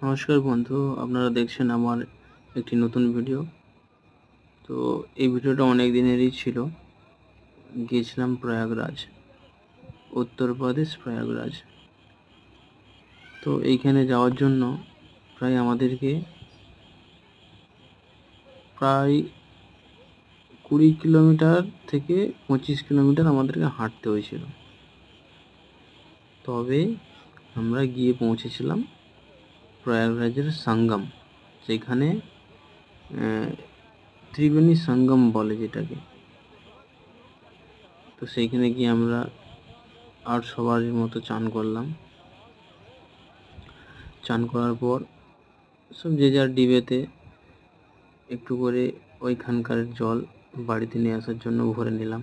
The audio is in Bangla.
নমস্কার বন্ধু, আপনারা দেখছেন আমার একটি নতুন ভিডিও। তো এই ভিডিওটা অনেক দিনেরই ছিল। গিয়েছিলাম প্রয়াগরাজ, উত্তরপ্রদেশ প্রয়াগরাজ। তো এইখানে যাওয়ার জন্য আমাদেরকে প্রায় 20 কিলোমিটার থেকে 25 কিলোমিটার আমাদেরকে হাঁটতে হয়েছিল। তবে আমরা গিয়ে পৌঁছেছিলাম প্রয়াগরাজের সঙ্গম, যেখানে ত্রিবেণী সঙ্গম বলে যেটাকে। তো সেইখানে গিয়ে আমরা আর সবার মতো চান করলাম। চান করার পর সব যে যার ডিবেতে একটু করে ওইখানকার জল বাড়িতে নিয়ে আসার জন্য ভরে নিলাম।